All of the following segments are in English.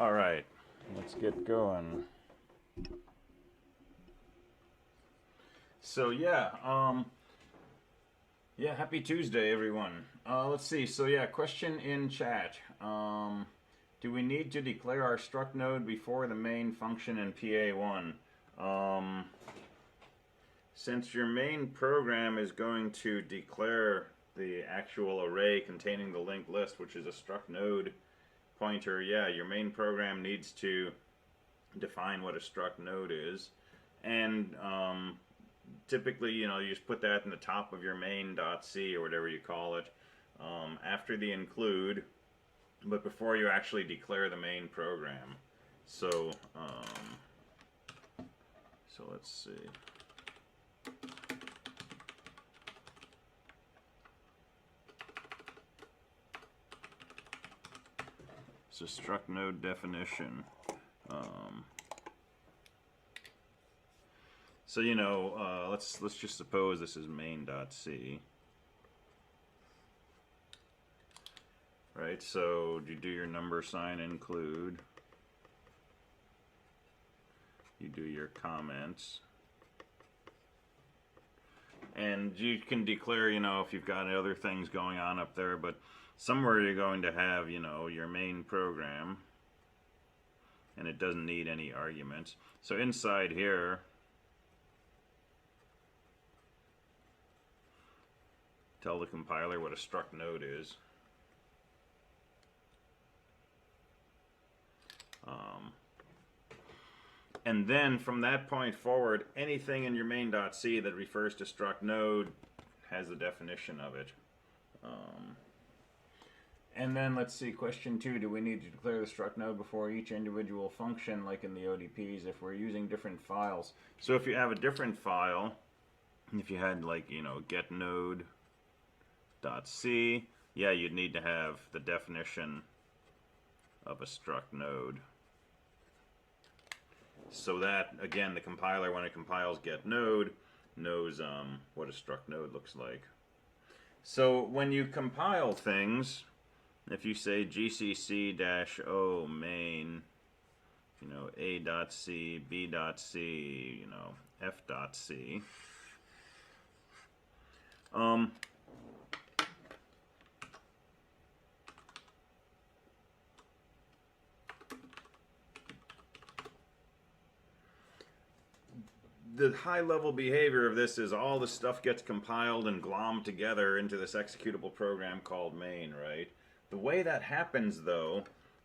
All right, let's get going. So happy Tuesday, everyone. Let's see. So question in chat. Do we need to declare our struct node before the main function in PA1? Since your main program is going to declare the actual array containing the linked list, which is a struct node pointer, your main program needs to define what a struct node is. And typically, you just put that in the top of your main.c or whatever you call it after the include, but before you actually declare the main program. So let's see. So struct node definition. So let's just suppose this is main.c. Right, so you do your number sign include. You do your comments. And you can declare, if you've got other things going on up there, but somewhere you're going to have, your main program. And it doesn't need any arguments. So inside here, tell the compiler what a struct node is. And then from that point forward, anything in your main.c that refers to struct node has the definition of it. And then let's see, question 2, do we need to declare the struct node before each individual function like in the ODPs if we're using different files? So if you have a different file, if you had like, get node.c, you'd need to have the definition of a struct node. So that, again, the compiler, when it compiles get node, knows what a struct node looks like. So when you compile things, if you say gcc-o main, a.c, b.c, f.c, the high-level behavior of this is all the stuff gets compiled and glommed together into this executable program called main, right? The way that happens, though,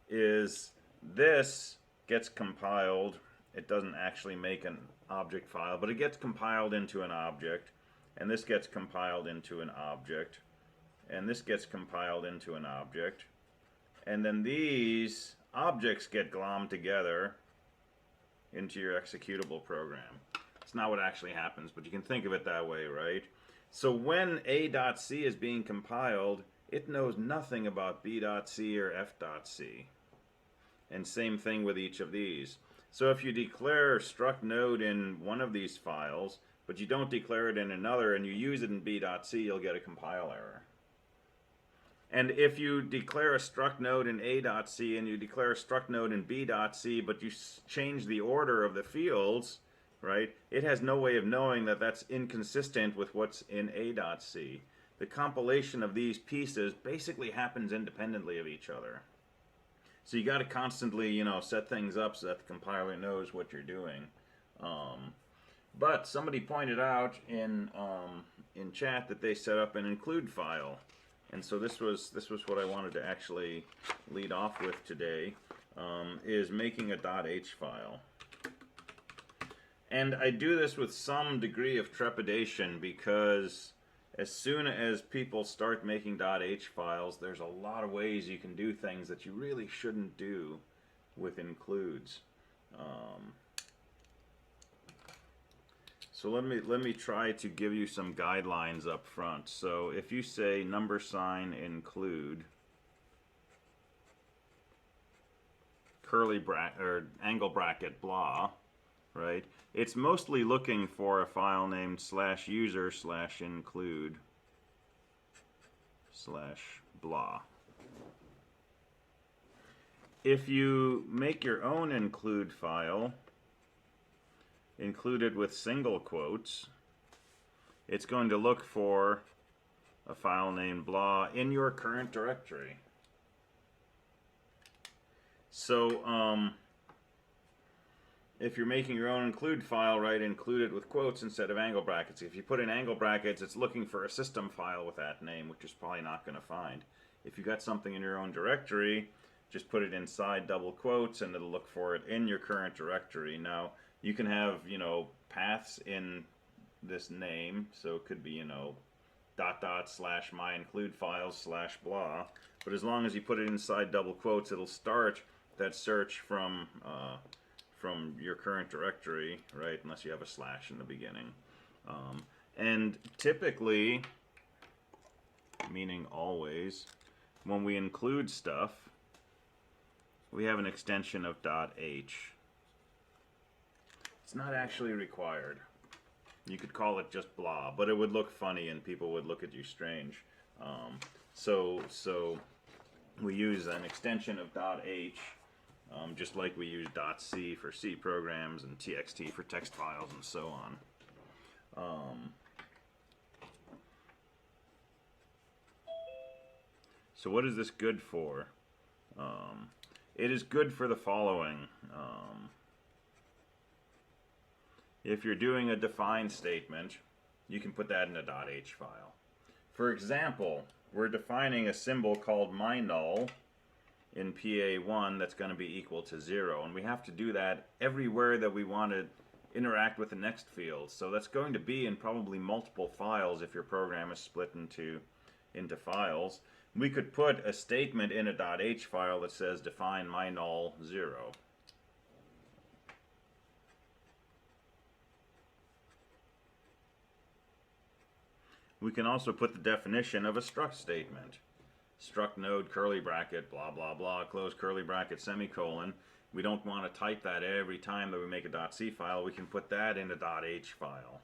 is this gets compiled. It doesn't actually make an object file, but it gets compiled into an object, and this gets compiled into an object, and this gets compiled into an object, and then these objects get glommed together into your executable program. It's not what actually happens, but you can think of it that way, right? So when a.c is being compiled, it knows nothing about b.c or f.c. And same thing with each of these. So if you declare struct node in one of these files, but you don't declare it in another, and you use it in b.c, you'll get a compile error. And if you declare a struct node in a.c and you declare a struct node in b.c, but you change the order of the fields, right, it has no way of knowing that that's inconsistent with what's in a.c. The compilation of these pieces basically happens independently of each other. So you got to constantly, set things up so that the compiler knows what you're doing. But somebody pointed out in chat that they set up an include file, and so this was what I wanted to actually lead off with today, is making a .h file. And I do this with some degree of trepidation because as soon as people start making .h files, there's a lot of ways you can do things that you really shouldn't do with includes. So let me try to give you some guidelines up front. So if you say number sign include curly bracket or angle bracket blah, right? It's mostly looking for a file named /user/include/blah. if you make your own include file, included with single quotes, it's going to look for a file named blah in your current directory. So if you're making your own include file, right, included with quotes instead of angle brackets. If you put in angle brackets, it's looking for a system file with that name, which is probably not going to find. If you got something in your own directory, just put it inside double quotes and it'll look for it in your current directory. Now, you can have, you know, paths in this name, so it could be, you know, / my include files / blah, but as long as you put it inside double quotes, it'll start that search from your current directory, right, unless you have a slash in the beginning. And typically, meaning always, when we include stuff, we have an extension of .h. It's not actually required. You could call it just blah, but it would look funny and people would look at you strange. So we use an extension of .h, just like we use .c for C programs and txt for text files and so on. So what is this good for? It is good for the following. If you're doing a define statement, you can put that in a .h file. For example, we're defining a symbol called myNull in PA1 that's going to be equal to 0, and we have to do that everywhere that we want to interact with the next field. So that's going to be in probably multiple files if your program is split into files. We could put a statement in a .h file that says define myNull 0. We can also put the definition of a struct statement. Struct node curly bracket blah blah blah close curly bracket semicolon. We don't want to type that every time that we make a .c file. We can put that in a .h file.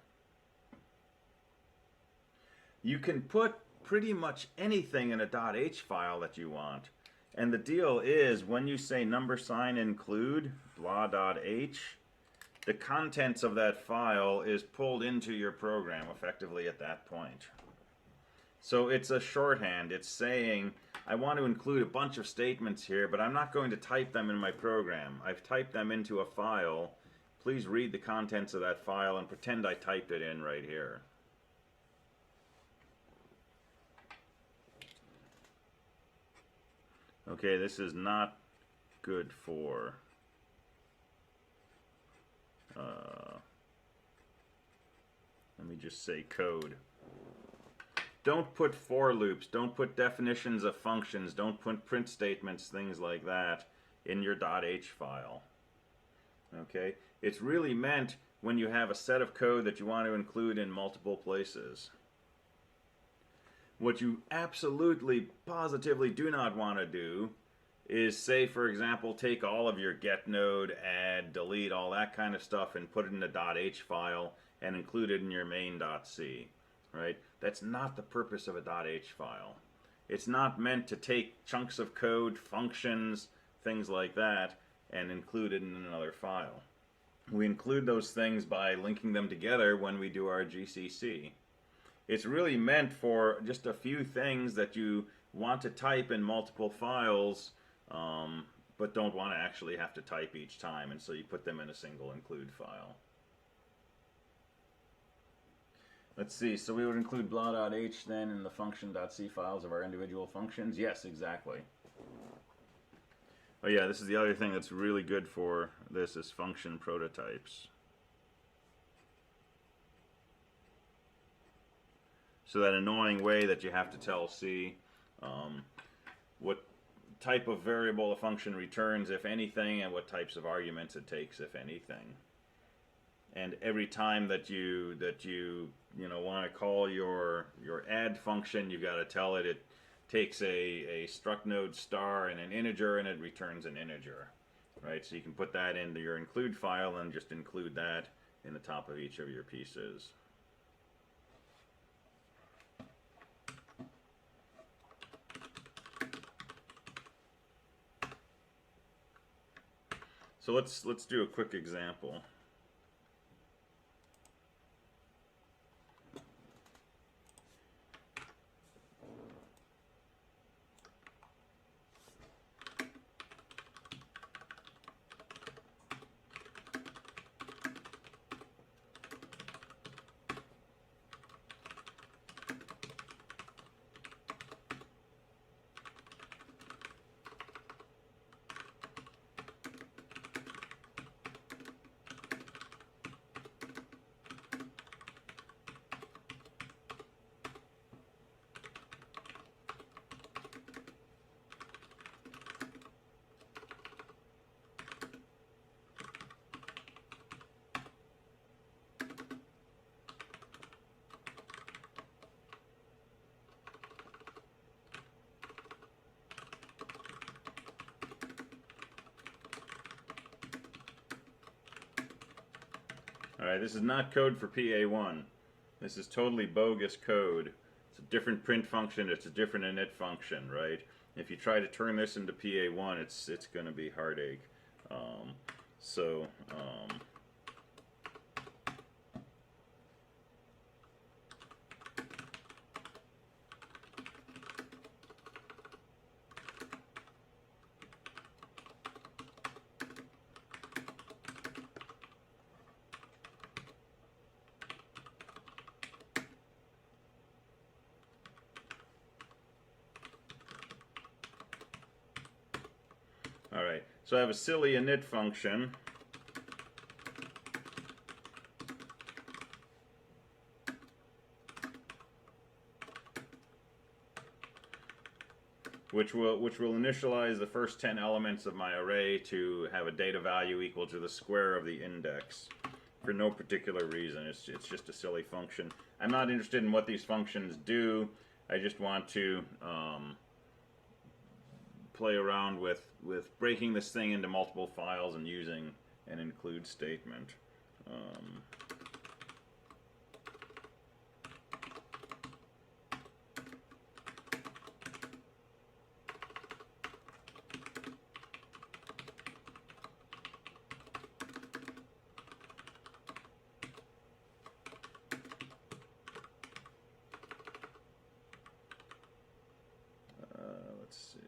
You can put pretty much anything in a .h file that you want. And the deal is, when you say # include blah.h, the contents of that file is pulled into your program effectively at that point. So it's a shorthand. It's saying, I want to include a bunch of statements here, but I'm not going to type them in my program. I've typed them into a file. Please read the contents of that file and pretend I typed it in right here. Okay, this is not good for let me just say code. Don't put for loops, don't put definitions of functions, don't put print statements, things like that in your .h file. Okay? It's really meant when you have a set of code that you want to include in multiple places. What you absolutely, positively do not want to do is, say, for example, take all of your get node, add, delete, all that kind of stuff and put it in a .h file and include it in your main.c. Right? That's not the purpose of a .h file. It's not meant to take chunks of code, functions, things like that, and include it in another file. We include those things by linking them together when we do our GCC. It's really meant for just a few things that you want to type in multiple files, but don't want to actually have to type each time, and so you put them in a single include file. Let's see, so we would include blah.h then in the function.c files of our individual functions? Yes, exactly. Oh yeah, this is the other thing that's really good for this is function prototypes. So that annoying way that you have to tell C what type of variable a function returns, if anything, and what types of arguments it takes, if anything. And every time that you want to call your add function, you've got to tell it it takes a struct node star and an integer, and it returns an integer, right? So you can put that into your include file and just include that in the top of each of your pieces. So let's do a quick example. Alright, this is not code for PA1. This is totally bogus code. It's a different print function, it's a different init function, right? If you try to turn this into PA1, it's going to be heartache. So, alright, so I have a silly init function. Which will initialize the first 10 elements of my array to have a data value equal to the square of the index for no particular reason. It's just a silly function. I'm not interested in what these functions do. I just want to play around with breaking this thing into multiple files and using an include statement. Let's see.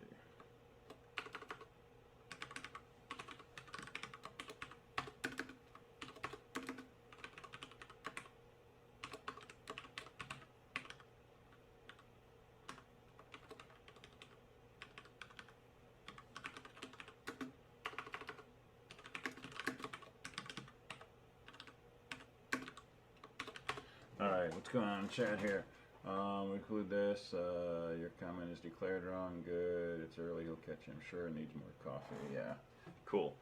Alright, what's going on in chat here? Include this. Your comment is declared wrong. Good. It's early. He'll catch him. Sure. Needs more coffee. Yeah. Cool.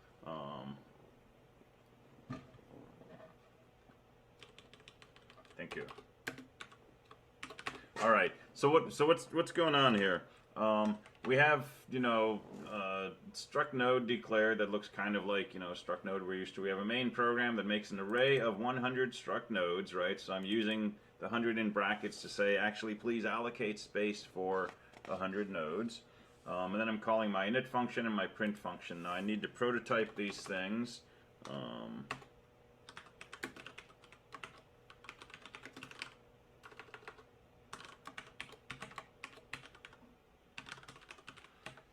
Thank you. All right. So what's going on here? We have struct node declared that looks kind of like struct node we're used to. We have a main program that makes an array of 100 struct nodes, right? So I'm using the 100 in brackets to say, actually, please allocate space for 100 nodes. And then I'm calling my init function and my print function. Now I need to prototype these things.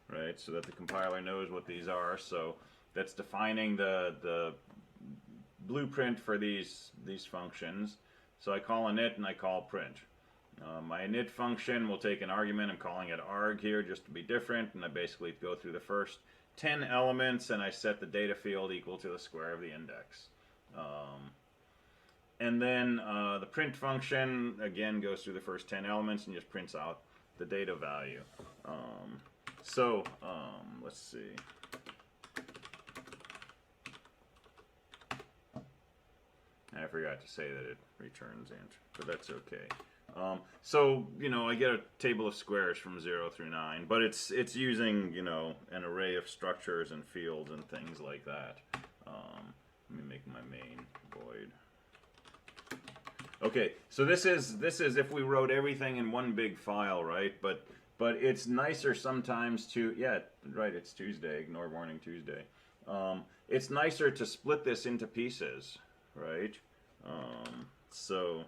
Right, so that the compiler knows what these are. So that's defining the blueprint for these functions. So I call init and I call print. My init function will take an argument. I'm calling it arg here just to be different, and I basically go through the first 10 elements and I set the data field equal to the square of the index. And then the print function again goes through the first 10 elements and just prints out the data value. Let's see. I forgot to say that it returns int, but that's okay. I get a table of squares from 0 through 9, but it's using, an array of structures and fields and things like that. Let me make my main void. Okay, so this is if we wrote everything in one big file, right? But But it's nicer sometimes to, yeah, right, it's Tuesday, ignore Morning Tuesday. It's nicer to split this into pieces, right? So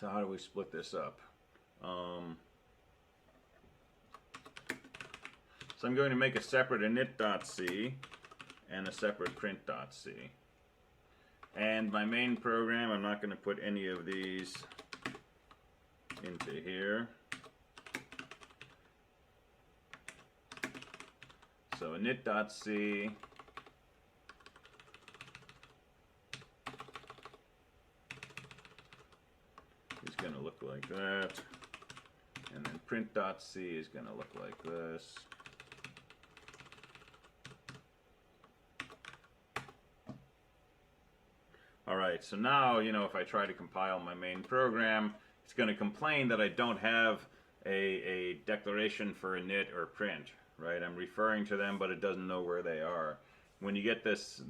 how do we split this up? So I'm going to make a separate init.c and a separate print.c. And my main program, I'm not going to put any of these into here. So init.c is going to look like that. And then print.c is going to look like this. Alright, so now, you know, if I try to compile my main program, it's going to complain that I don't have a declaration for init or print, right? I'm referring to them, but it doesn't know where they are. When you get this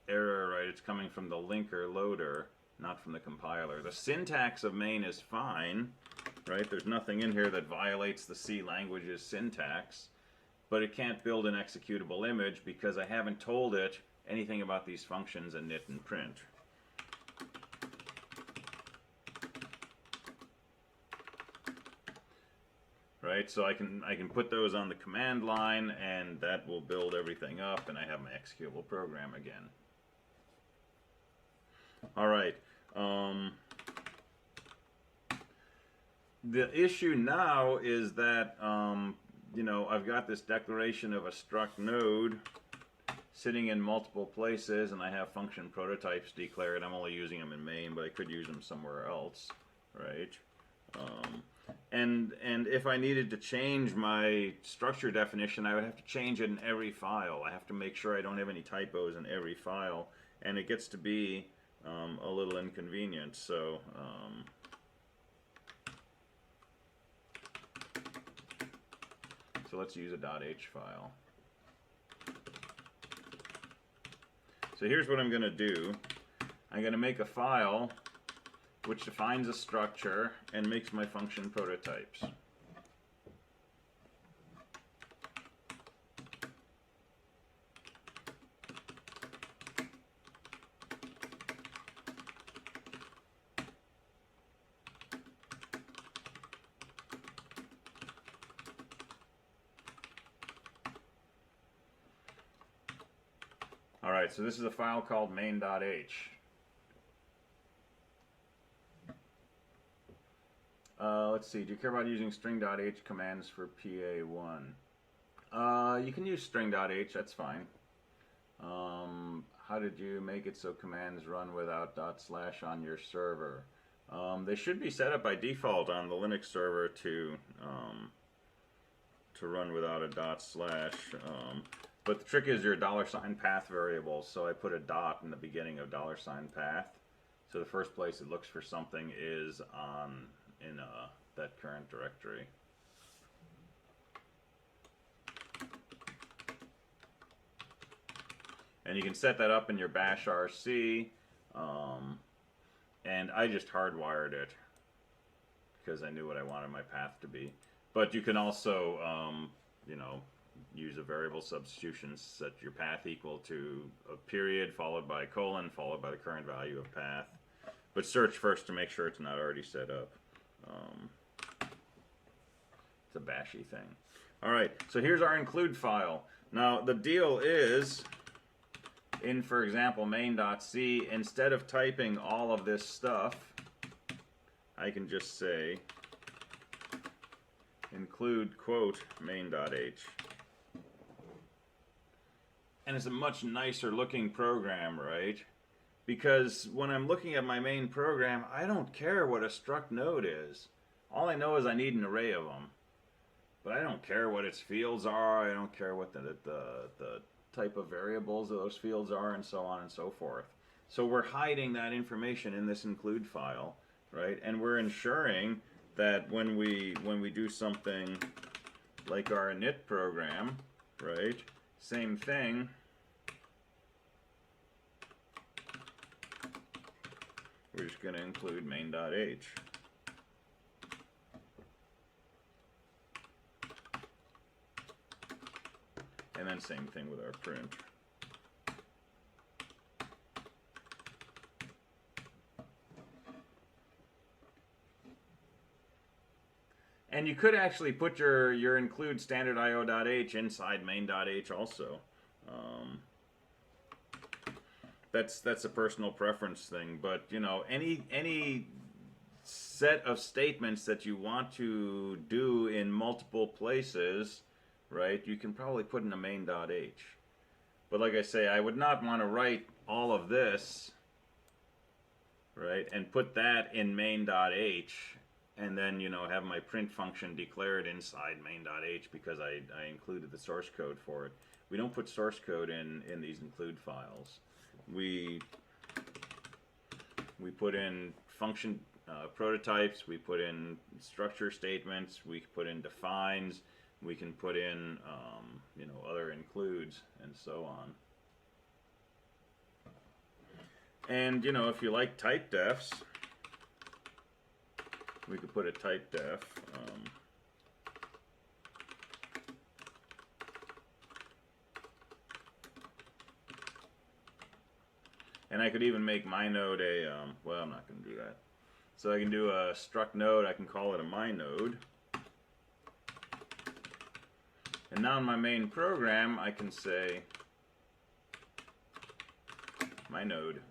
error, right, it's coming from the linker loader, not from the compiler. The syntax of main is fine, right? There's nothing in here that violates the C language's syntax, but it can't build an executable image because I haven't told it anything about these functions init and print. Right, so I can put those on the command line, and that will build everything up, and I have my executable program again. All right. The issue now is that you know, I've got this declaration of a struct node sitting in multiple places, and I have function prototypes declared. I'm only using them in main, but I could use them somewhere else, right? And if I needed to change my structure definition, I would have to change it in every file. I have to make sure I don't have any typos in every file, and it gets to be a little inconvenient. So let's use a .h file. So here's what I'm going to do. I'm going to make a file which defines a structure and makes my function prototypes. Alright, so this is a file called main.h. Let's see, do you care about using string.h commands for PA1? You can use string.h, that's fine. How did you make it so commands run without / on your server? They should be set up by default on the Linux server to run without a /. But the trick is your $path variable, so I put a dot in the beginning of $path. So the first place it looks for something is in that current directory. And you can set that up in your bash RC, and I just hardwired it because I knew what I wanted my path to be. But you can also, you know, use a variable substitution, set your path equal to a period followed by a colon followed by the current value of path. But search first to make sure it's not already set up. It's a bashy thing. Alright, so here's our include file. Now the deal is, in for example main.c, instead of typing all of this stuff, I can just say include quote main.h. And it's a much nicer looking program, right? Because when I'm looking at my main program, I don't care what a struct node is. All I know is I need an array of them. But I don't care what its fields are, I don't care what the type of variables of those fields are, and so on and so forth. So we're hiding that information in this include file, right? And we're ensuring that when we do something like our init program, right, same thing. We're just going to include main.h. And then same thing with our print. And you could actually put your include standard io.h inside main.h also. That's a personal preference thing, but you know, any set of statements that you want to do in multiple places, right, you can probably put in a main.h. But like I say, I would not want to write all of this, right, and put that in main.h, and then, you know, have my print function declared inside main.h because I included the source code for it. We don't put source code in these include files. We put in function prototypes, we put in structure statements, we put in defines, we can put in you know, other includes and so on. And you know, if you like type defs, we could put a type def. And I could even make my node a, well, I'm not going to do that. So I can do a struct node, I can call it a my node. And now in my main program, I can say my node,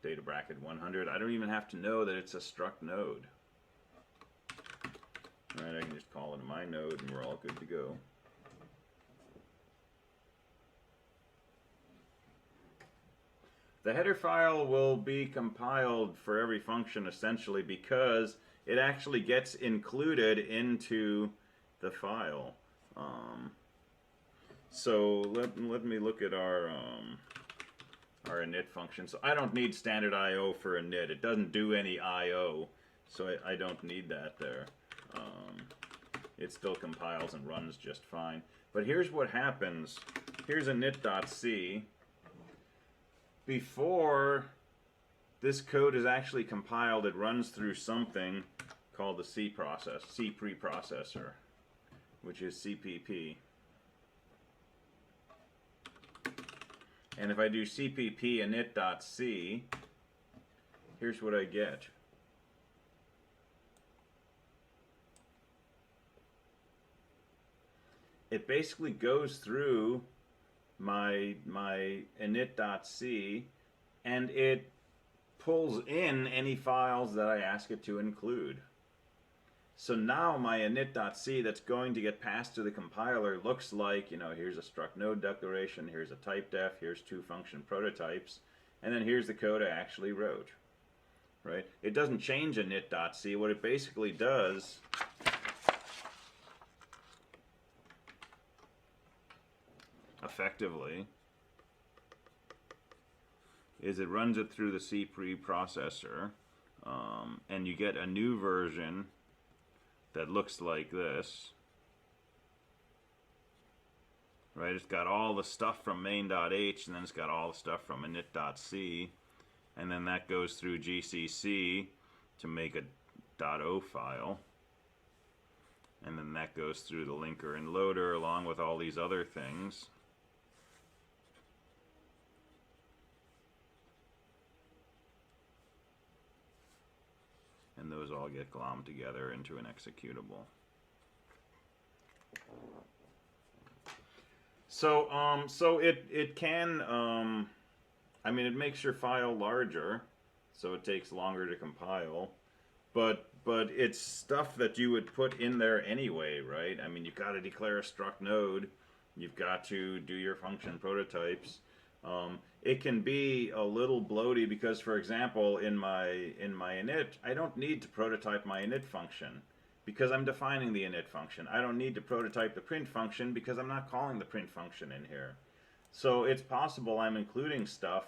data bracket 100. I don't even have to know that it's a struct node. All right, I can just call it a my node and we're all good to go. The header file will be compiled for every function essentially because it actually gets included into the file. So let me look at our init function. So I don't need standard IO for init. It doesn't do any IO, so I don't need that there. It still compiles and runs just fine. But here's what happens. Here's init.c. Before this code is actually compiled, it runs through something called the C preprocessor, which is CPP. And if I do CPP init.c, here's what I get. It basically goes through my init.c and it pulls in any files that I ask it to include. So now my init.c that's going to get passed to the compiler looks like, you know, here's a struct node declaration, here's a type def, here's two function prototypes, and then here's the code I actually wrote. Right? It doesn't change init.c. What it basically does effectively is it runs it through the C preprocessor, and you get a new version that looks like this. Right? It's got all the stuff from main.h, and then it's got all the stuff from init.c, and then that goes through GCC to make a .o file, and then that goes through the linker and loader along with all these other things. And those all get glommed together into an executable. So it can, I mean, it makes your file larger, so it takes longer to compile, but it's stuff that you would put in there anyway, right? I mean, you've got to declare a struct node, you've got to do your function prototypes. It can be a little bloaty because, for example, in my init, I don't need to prototype my init function because I'm defining the init function. I don't need to prototype the print function because I'm not calling the print function in here. So it's possible I'm including stuff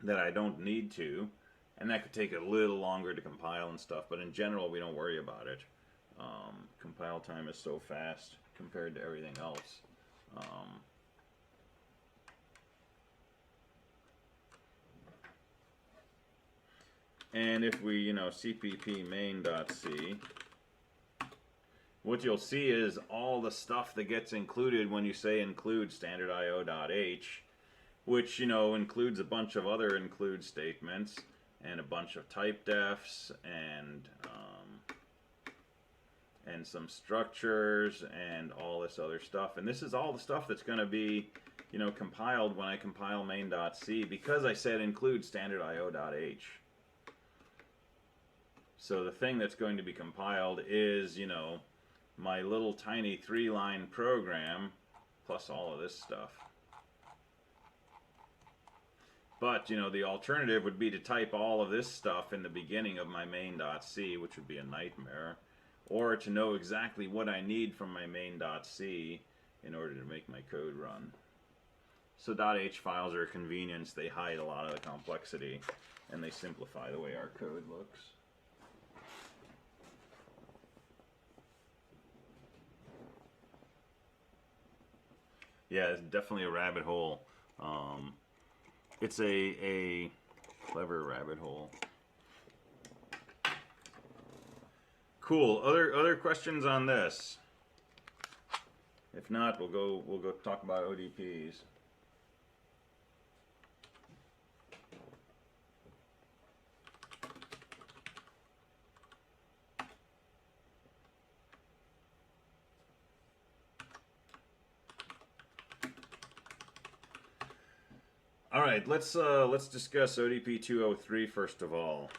that I don't need to, and that could take a little longer to compile and stuff, but in general we don't worry about it. Compile time is so fast compared to everything else. And if we, cpp main.c, what you'll see is all the stuff that gets included when you say include standard io.h, which, includes a bunch of other include statements and a bunch of type defs and some structures and all this other stuff. And this is all the stuff that's going to be, compiled when I compile main.c, because I said include standard io.h. So the thing that's going to be compiled is, my little tiny 3-line program plus all of this stuff. But, the alternative would be to type all of this stuff in the beginning of my main.c, which would be a nightmare, or to know exactly what I need from my main.c in order to make my code run. So .h files are a convenience. They hide a lot of the complexity, and they simplify the way our code looks. Yeah, it's definitely a rabbit hole. It's a clever rabbit hole. Cool. Other questions on this? If not, we'll go talk about ODPs. All right, let's discuss ODP 203 first of all.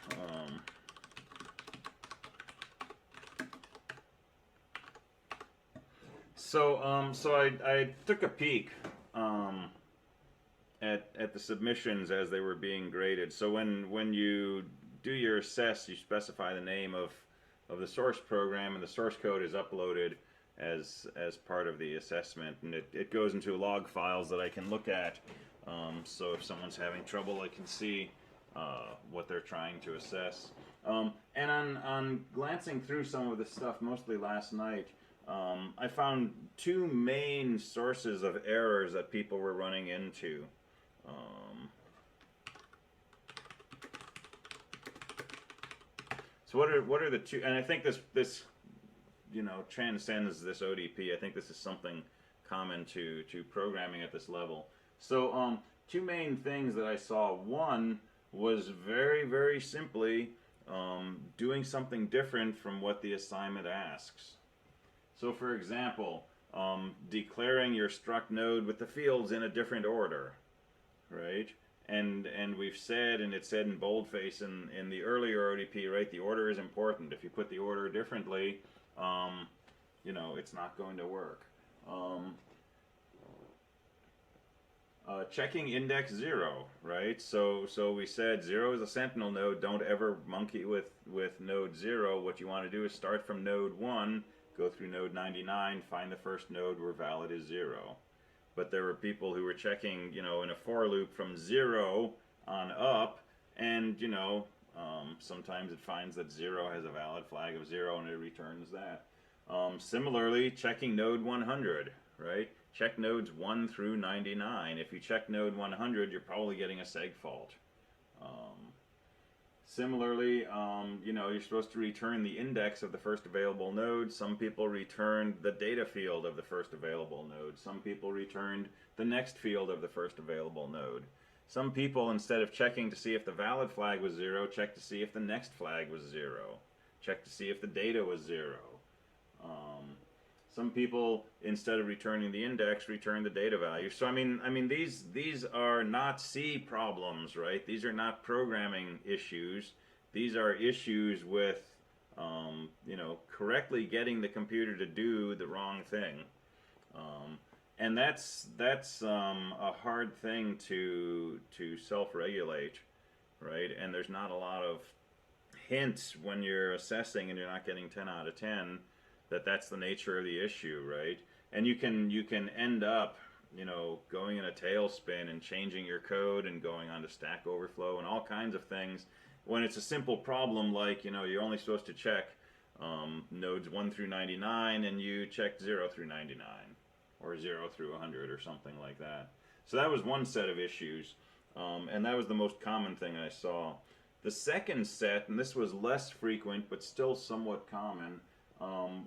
So I took a peek at the submissions as they were being graded. So when you do your assess, you specify the name of the source program, and the source code is uploaded as part of the assessment, and it goes into log files that I can look at. So if someone's having trouble, I can see what they're trying to assess. And on glancing through some of this stuff, mostly last night, I found two main sources of errors that people were running into. So what are the two? And I think this transcends this ODP. I think this is something common to programming at this level. So two main things that I saw. One was very, very simply doing something different from what the assignment asks. So for example, declaring your struct node with the fields in a different order, right? And we've said, and it said in boldface in the earlier ODP, right? The order is important. If you put the order differently, it's not going to work. Checking index 0, right? So we said 0 is a sentinel node. Don't ever monkey with node 0. What you want to do is start from node 1, go through node 99, find the first node where valid is 0. But there were people who were checking, in a for loop from 0 on up, and sometimes it finds that 0 has a valid flag of 0 and it returns that. Similarly, checking node 100, right? Check nodes 1 through 99. If you check node 100, you're probably getting a seg fault. Similarly, you're supposed to return the index of the first available node. Some people returned the data field of the first available node. Some people returned the next field of the first available node. Some people, instead of checking to see if the valid flag was 0, checked to see if the next flag was 0. Checked to see if the data was 0. Some people, instead of returning the index, return the data value. So I mean, these are not C problems, right? These are not programming issues. These are issues with, correctly getting the computer to do the wrong thing, and that's a hard thing to self-regulate, right? And there's not a lot of hints when you're assessing and you're not getting 10 out of 10. That's the nature of the issue, right? And you can end up, going in a tailspin and changing your code and going on to Stack Overflow and all kinds of things when it's a simple problem like, you're only supposed to check nodes 1 through 99 and you checked 0 through 99 or 0 through 100 or something like that. So that was one set of issues, and that was the most common thing I saw. The second set, and this was less frequent but still somewhat common,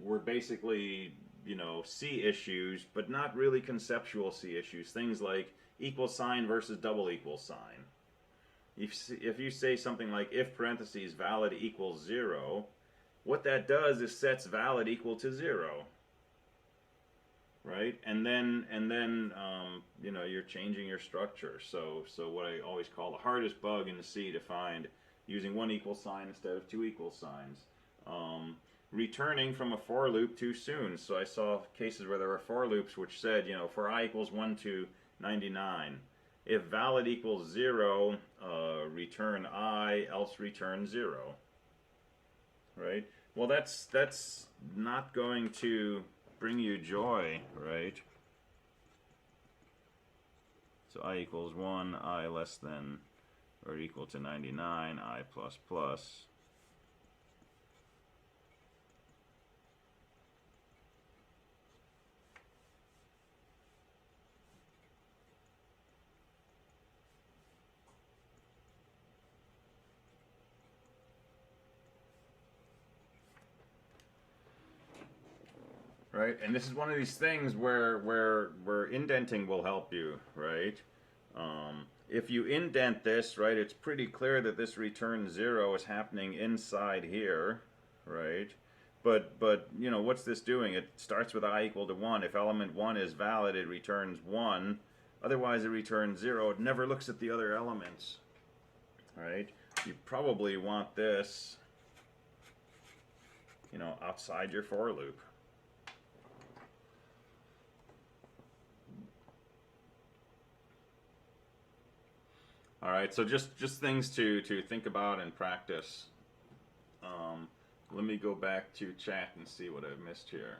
were basically, you know, C issues, but not really conceptual C issues. Things like equal sign versus double equal sign. If you say something like if parentheses valid equals 0, what that does is sets valid equal to 0. Right, and then you know, you're changing your structure. So what I always call the hardest bug in the C to find, using one equal sign instead of two equal signs. Returning from a for loop too soon. So I saw cases where there were for loops which said, you know, for I equals 1 to 99. If valid equals 0, return I, else return 0. Right? Well, that's not going to bring you joy, right? So I equals 1, I less than or equal to 99, I plus plus. Right, and this is one of these things where indenting will help you, right? If you indent this, right, it's pretty clear that this return 0 is happening inside here, right? But you know, what's this doing? It starts with I equal to 1. If element 1 is valid, it returns 1. Otherwise, it returns 0. It never looks at the other elements, right? You probably want this, you know, outside your for loop. All right, so just things to think about and practice. Let me go back to chat and see what I've missed here.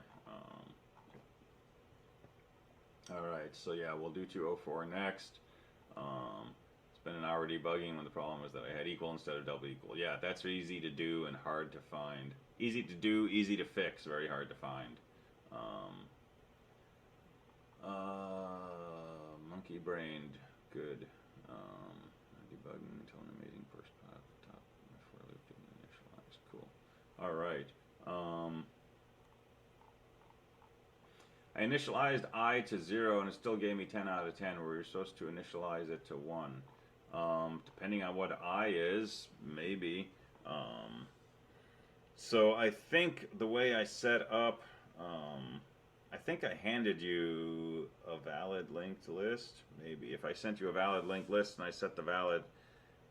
All right, so yeah, we'll do 204 next. It's been an hour debugging when the problem was that I had equal instead of double equal. Yeah, that's easy to do and hard to find. Easy to do, easy to fix, very hard to find. Monkey brained, good. Debugging until an amazing first top for loop didn't initialize. Cool. All right. I initialized I to 0 and it still gave me 10 out of 10, where you're supposed to initialize it to 1. Depending on what I is, maybe. So I think the way I set up, I think I handed you a valid linked list. Maybe if I sent you a valid linked list and I set the valid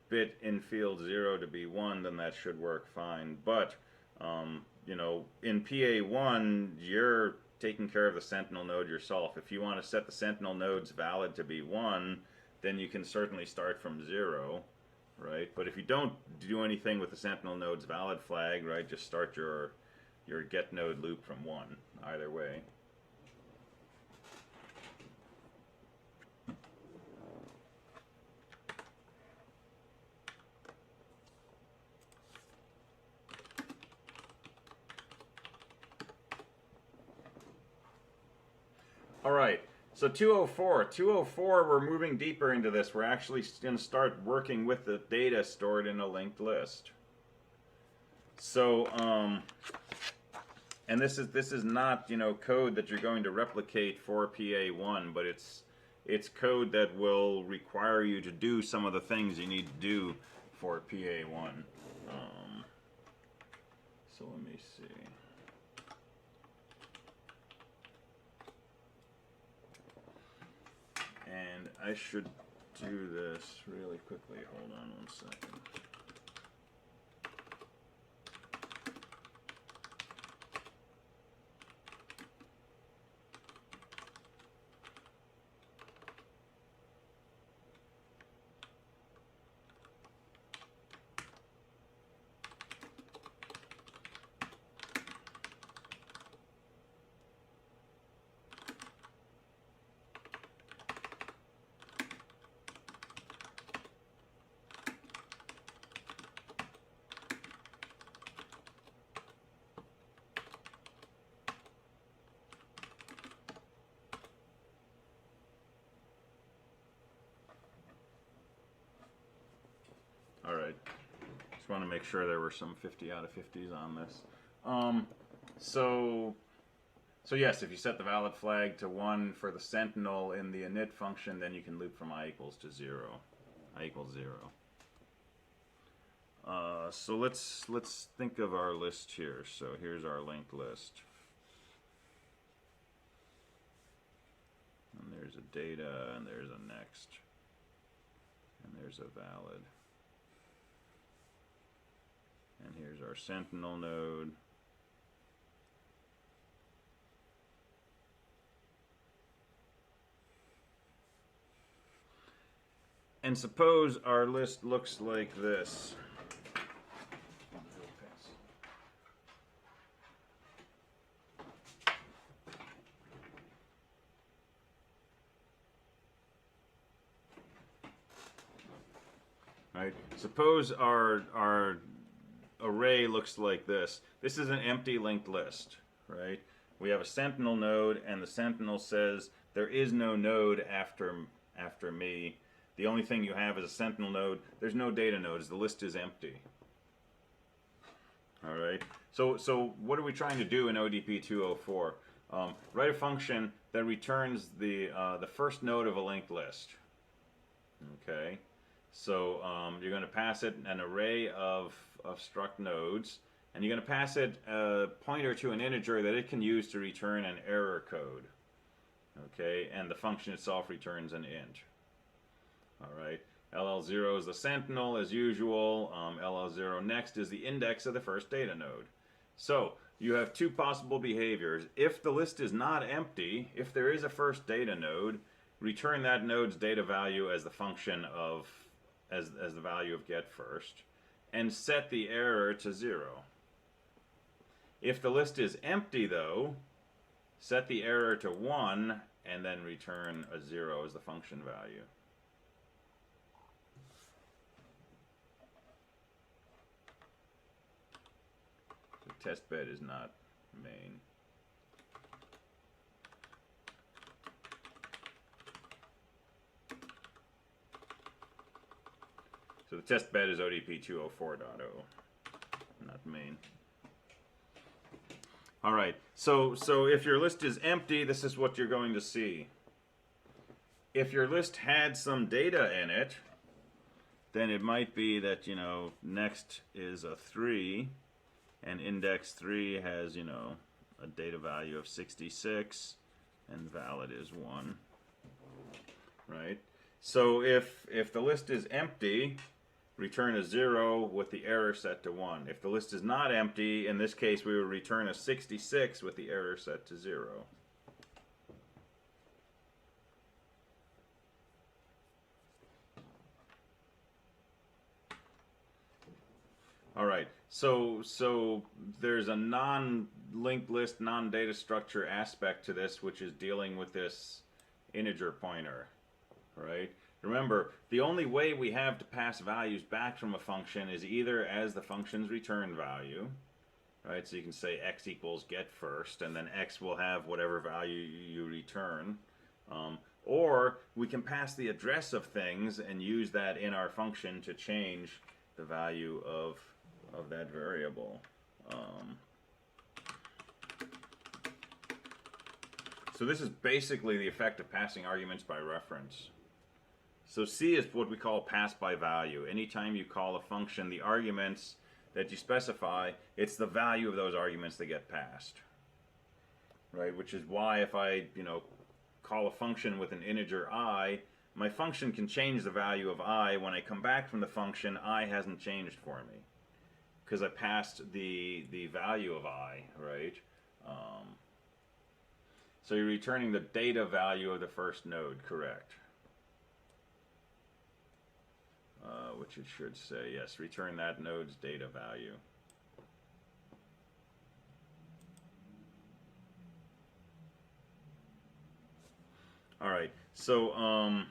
bit in field 0 to be 1, then that should work fine. But you know, in PA1, you're taking care of the sentinel node yourself. If you want to set the sentinel node's valid to be 1, then you can certainly start from 0, right? But if you don't do anything with the sentinel node's valid flag, right, just start your get node loop from 1, either way. All right, so 204, we're moving deeper into this. We're actually going to start working with the data stored in a linked list. So, and this is not, you know, code that you're going to replicate for PA1, but it's code that will require you to do some of the things you need to do for PA1. So let me see. And I should do this really quickly. Hold on 1 second. All right. just want to make sure there were some 50 out of 50s on this. So yes, if you set the valid flag to 1 for the sentinel in the init function, then you can loop from I equals to 0. I equals 0. So let's think of our list here. So here's our linked list. And there's a data, and there's a next, and there's a valid. And here's our sentinel node. And suppose our list looks like this. Right? Suppose our array looks like this. This is an empty linked list, right? We have a sentinel node, and the sentinel says there is no node after me. The only thing you have is a sentinel node. There's no data nodes. The list is empty. All right. So what are we trying to do in ODP 204? Write a function that returns the first node of a linked list. Okay. So you're going to pass it an array of struct nodes, and you're going to pass it a pointer to an integer that it can use to return an error code. Okay, and the function itself returns an int. All right, LL0 is the sentinel as usual. LL0 next is the index of the first data node. So you have two possible behaviors. If the list is not empty, if there is a first data node, return that node's data value as the function of as the value of get first, and set the error to 0. If the list is empty, though, set the error to 1 and then return a 0 as the function value. The test bed is not main. So the test bed is ODP 204.0, not main. All right, so if your list is empty, this is what you're going to see. If your list had some data in it, then it might be that, you know, next is a 3, and index 3 has, you know, a data value of 66, and valid is 1, right? So if the list is empty, return a 0 with the error set to 1. If the list is not empty, in this case we will return a 66 with the error set to 0. All right, so there's a non-linked list, non-data structure aspect to this, which is dealing with this integer pointer, right? Remember, the only way we have to pass values back from a function is either as the function's return value, right? So you can say x equals get first, and then x will have whatever value you return. Or we can pass the address of things and use that in our function to change the value of that variable. So this is basically the effect of passing arguments by reference. So C is what we call pass by value. Anytime you call a function, the arguments that you specify, it's the value of those arguments that get passed, right? Which is why if I, you know, call a function with an integer I, my function can change the value of I. When I come back from the function, I hasn't changed for me because I passed the value of I, right? So you're returning the data value of the first node, correct? Which it should say, yes, return that node's data value. All right, so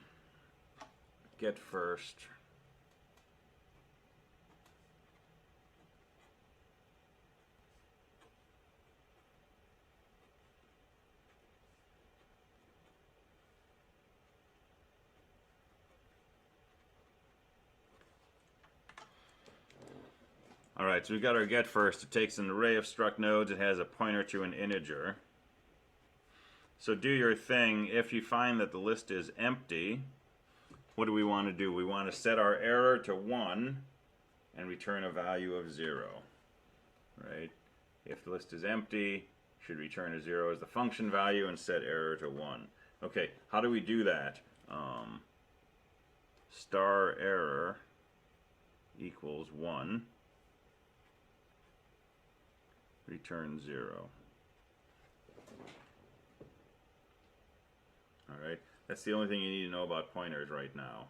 get first. All right, so we got our get first. It takes an array of struct nodes. It has a pointer to an integer. So do your thing. If you find that the list is empty, what do we want to do? We want to set our error to 1 and return a value of 0. Right? If the list is empty, should return a 0 as the function value and set error to 1. Okay, how do we do that? Star error equals 1, return 0. Alright, that's the only thing you need to know about pointers right now.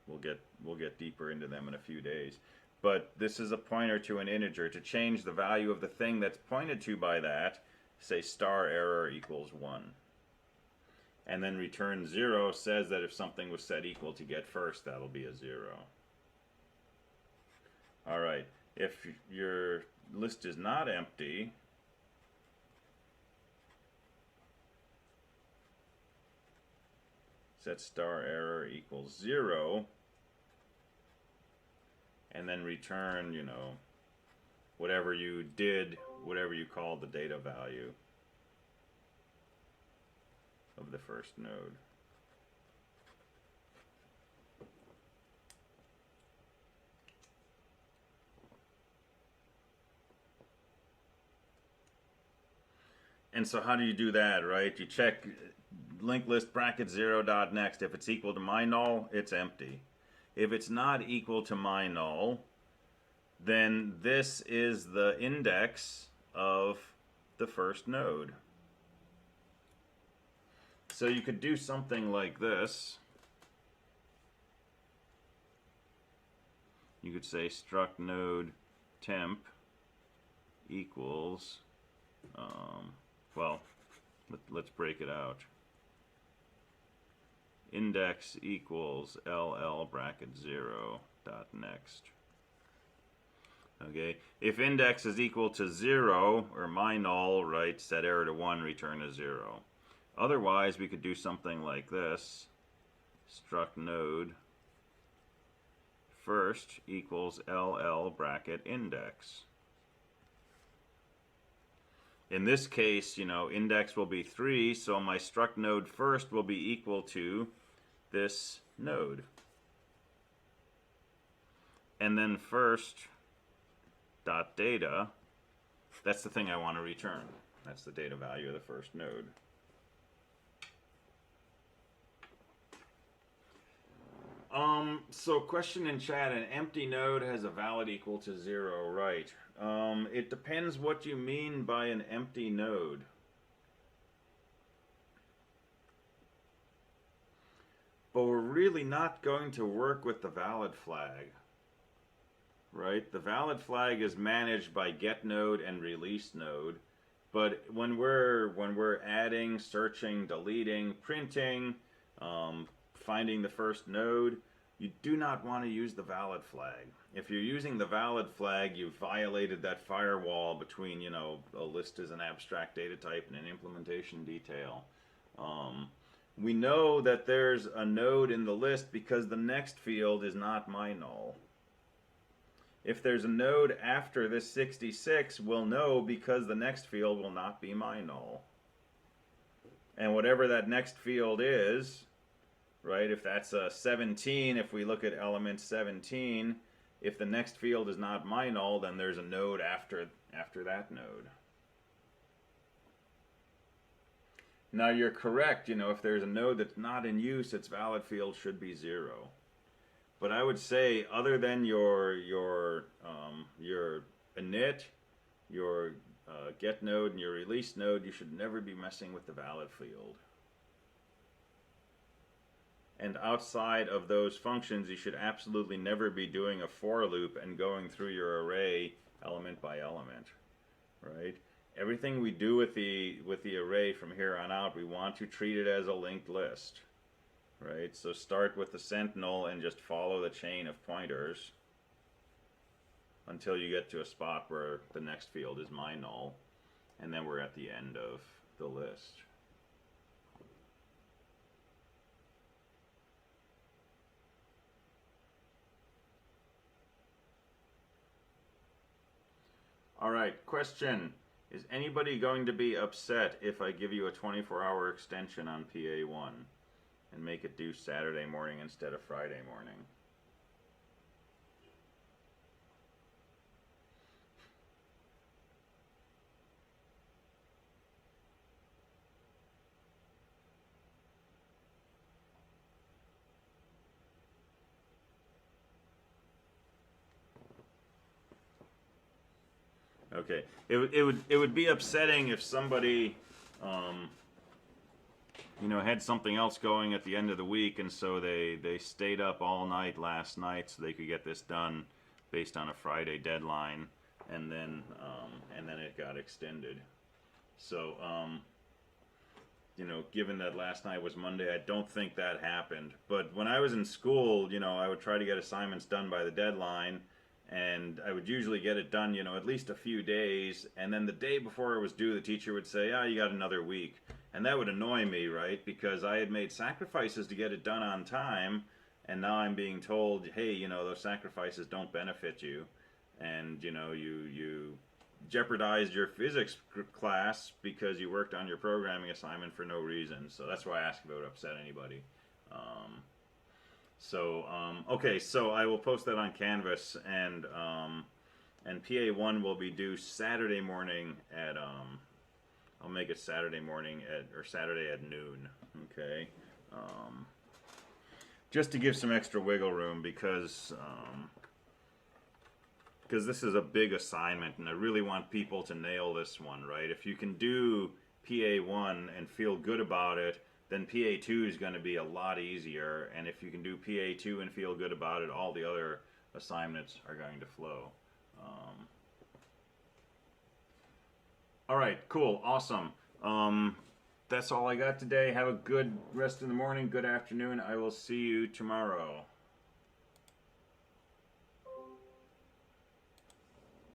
We'll get deeper into them in a few days. But this is a pointer to an integer. To change the value of the thing that's pointed to by that, say star error equals 1. And then return 0 says that if something was set equal to get first, that'll be a 0. Alright, if your list is not empty, set star error equals 0, and then return, you know, whatever you did, whatever you called the data value of the first node. And so how do you do that, right? You check linked list bracket 0 dot next. If it's equal to my null, it's empty. If it's not equal to my null, then this is the index of the first node. So you could do something like this. You could say struct node temp equals, well, let's break it out. Index equals ll bracket 0 dot next. Okay, if index is equal to 0, or my null, right, set error to 1, return a 0. Otherwise, we could do something like this. Struct node first equals ll bracket index. In this case, you know, index will be 3, so my struct node first will be equal to this node. And then first dot data, that's the thing I want to return. That's the data value of the first node. So question in chat, an empty node has a valid equal to 0, right? It depends what you mean by an empty node. But we're really not going to work with the valid flag, right? The valid flag is managed by get node and release node. But when we're adding, searching, deleting, printing, finding the first node, you do not want to use the valid flag. If you're using the valid flag, you've violated that firewall between, you know, a list as an abstract data type and an implementation detail. We know that there's a node in the list because the next field is not my null. If there's a node after this 66, we'll know because the next field will not be my null. And whatever that next field is, right, if that's a 17, if we look at element 17, if the next field is not my null, then there's a node after that node. Now you're correct, you know, if there's a node that's not in use, its valid field should be 0. But I would say, other than your init, your get node, and your release node, you should never be messing with the valid field. And outside of those functions, you should absolutely never be doing a for loop and going through your array element by element, right? Everything we do with the array from here on out, we want to treat it as a linked list, right? So start with the sentinel and just follow the chain of pointers until you get to a spot where the next field is my null, and then we're at the end of the list. All right, question. Is anybody going to be upset if I give you a 24-hour extension on PA1 and make it due Saturday morning instead of Friday morning? Okay, it would be upsetting if somebody, um, had something else going at the end of the week, and so they stayed up all night last night so they could get this done based on a Friday deadline, and then it got extended. So, given that last night was Monday, I don't think that happened. But when I was in school, I would try to get assignments done by the deadline, and I would usually get it done, at least a few days, and then the day before it was due, the teacher would say, you got another week. And that would annoy me, right? Because I had made sacrifices to get it done on time, and now I'm being told, hey, those sacrifices don't benefit you, and, you jeopardized your physics class because you worked on your programming assignment for no reason. So that's why I asked if it would upset anybody. Okay, so I will post that on Canvas, and PA1 will be due Saturday morning at I'll make it Saturday morning or Saturday at noon. Okay, just to give some extra wiggle room because this is a big assignment, and I really want people to nail this one, right? If you can do PA1 and feel good about it, then PA2 is going to be a lot easier, and if you can do PA2 and feel good about it, all the other assignments are going to flow. All right, cool, awesome. That's all I got today. Have a good rest of the morning, good afternoon. I will see you tomorrow.